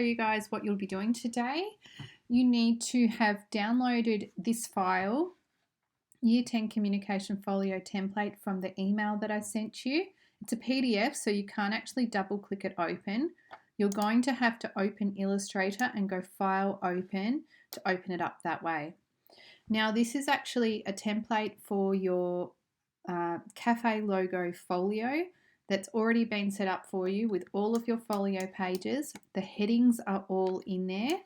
You guys what you'll be doing today. You need to have downloaded this file, Year 10 Communication Folio template, from the email that I sent you. It's a PDF, so you can't actually double click it open. You're going to have to open Illustrator and go File, Open to open it up that way. Now this is actually a template for your cafe logo folio that's already been set up for you with all of your folio pages. The headings are all in there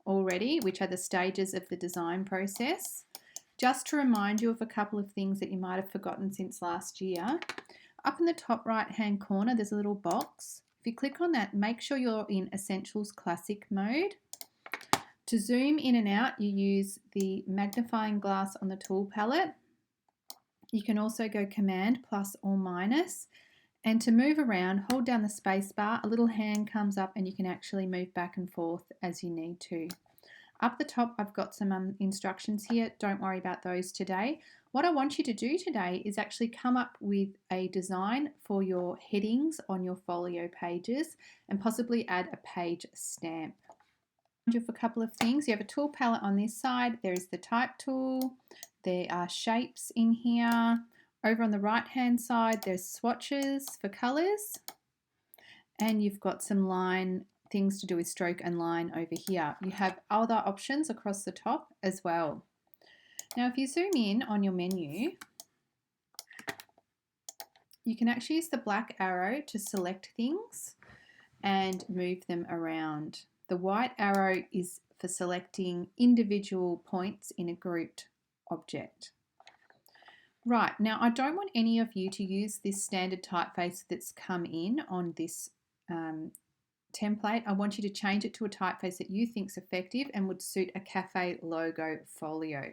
already, which are the stages of the design process. Just to remind you of a couple of things that you might have forgotten since last year, up in the top right hand corner there's a little box. If you click on that, make sure you're in Essentials Classic mode. To zoom in and out, you use the magnifying glass on the tool palette. You can also go Command plus or minus. And to move around, hold down the space bar, a little hand comes up and you can actually move back and forth as you need to. Up the top, I've got some instructions here. Don't worry about those today. What I want you to do today is actually come up with a design for your headings on your folio pages and possibly add a page stamp. For a couple of things, you have a tool palette on this side. There is the type tool. There are shapes in here. Over on the right hand side there's swatches for colours, and you've got some line things to do with stroke and line over here. You have other options across the top as well. Now if you zoom in on your menu, you can actually use the black arrow to select things and move them around. The white arrow is for selecting individual points in a grouped object. Right, now I don't want any of you to use this standard typeface that's come in on this template. I want you to change it to a typeface that you think is effective and would suit a cafe logo folio.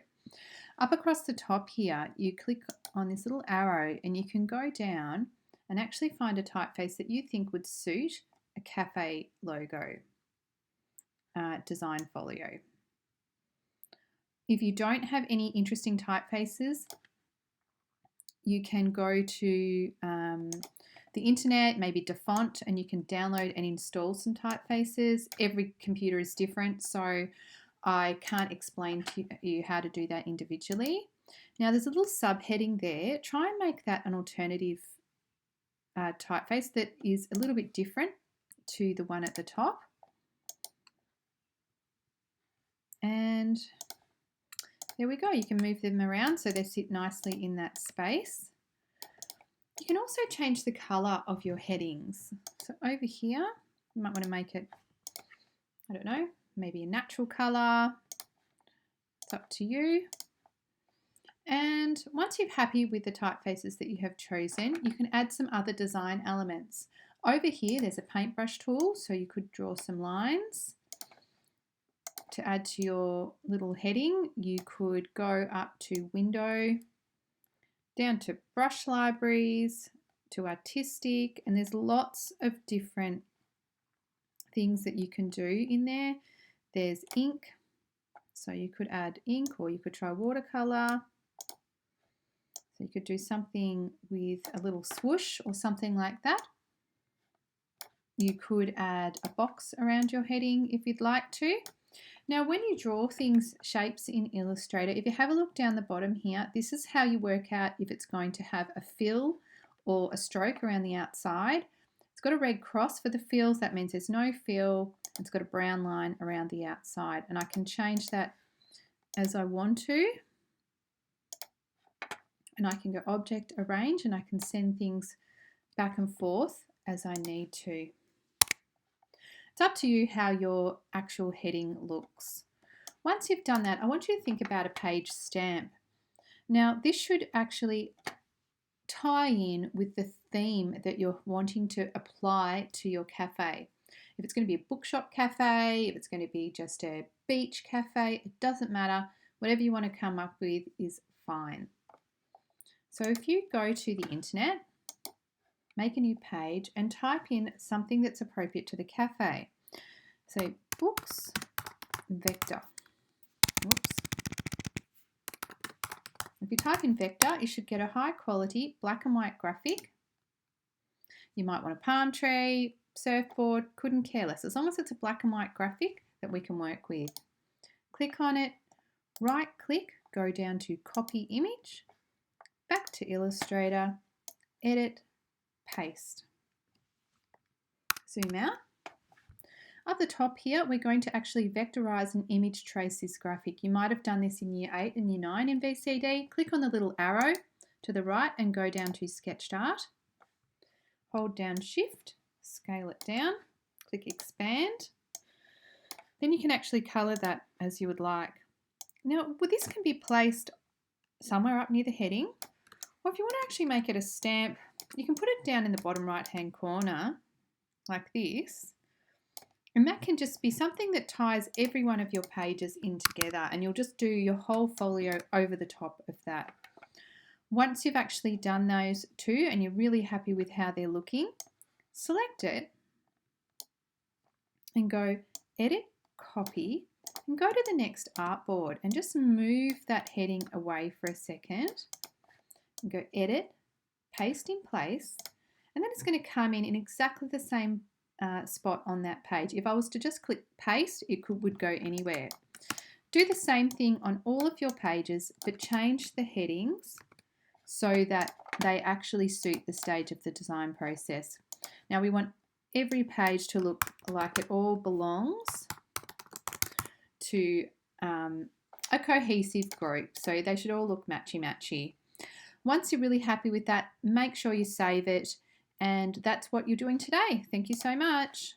Up across the top here, you click on this little arrow and you can go down and actually find a typeface that you think would suit a cafe logo design folio. If you don't have any interesting typefaces, you can go to the internet, maybe Defont, and you can download and install some typefaces. Every computer is different, so I can't explain to you how to do that individually. Now there's a little subheading there. Try and make that an alternative typeface that is a little bit different to the one at the top. And there we go, you can move them around so they sit nicely in that space. You can also change the colour of your headings. So over here, you might want to make it, I don't know, maybe a natural colour. It's up to you. And once you're happy with the typefaces that you have chosen, you can add some other design elements. Over here, there's a paintbrush tool, so you could draw some lines. To add to your little heading, you could go up to Window, down to Brush Libraries, to Artistic, and there's lots of different things that you can do in there. There's ink, so you could add ink, or you could try watercolor. So you could do something with a little swoosh or something like that. You could add a box around your heading if you'd like to. Now when you draw things, shapes in Illustrator, if you have a look down the bottom here, this is how you work out if it's going to have a fill or a stroke around the outside. It's got a red cross for the fills, that means there's no fill. It's got a brown line around the outside, and I can change that as I want to. And I can go Object, Arrange, and I can send things back and forth as I need to. It's up to you how your actual heading looks. Once you've done that, I want you to think about a page stamp. Now, this should actually tie in with the theme that you're wanting to apply to your cafe. If it's going to be a bookshop cafe, if it's going to be just a beach cafe, it doesn't matter. Whatever you want to come up with is fine. So if you go to the internet, make a new page and type in something that's appropriate to the cafe. So books, vector. Whoops. If you type in vector, you should get a high quality black and white graphic. You might want a palm tree, surfboard, couldn't care less, as long as it's a black and white graphic that we can work with. Click on it, right click, go down to copy image, back to Illustrator, edit, paste. Zoom out. At the top here, we're going to actually vectorize and image trace this graphic. You might have done this in Year 8 and Year 9 in VCD. Click on the little arrow to the right and go down to Sketched Art. Hold down Shift, scale it down, click Expand. Then you can actually colour that as you would like. Now, this can be placed somewhere up near the heading, or if you want to actually make it a stamp, you can put it down in the bottom right-hand corner, like this. And that can just be something that ties every one of your pages in together, and you'll just do your whole folio over the top of that. Once you've actually done those two and you're really happy with how they're looking, select it and go Edit, Copy, and go to the next artboard and just move that heading away for a second. And go Edit, Paste in Place, and then it's going to come in exactly the same spot on that page. If I was to just click paste, it would go anywhere. Do the same thing on all of your pages, but change the headings so that they actually suit the stage of the design process. Now we want every page to look like it all belongs to a cohesive group, so they should all look matchy-matchy. Once you're really happy with that, make sure you save it. And that's what you're doing today. Thank you so much.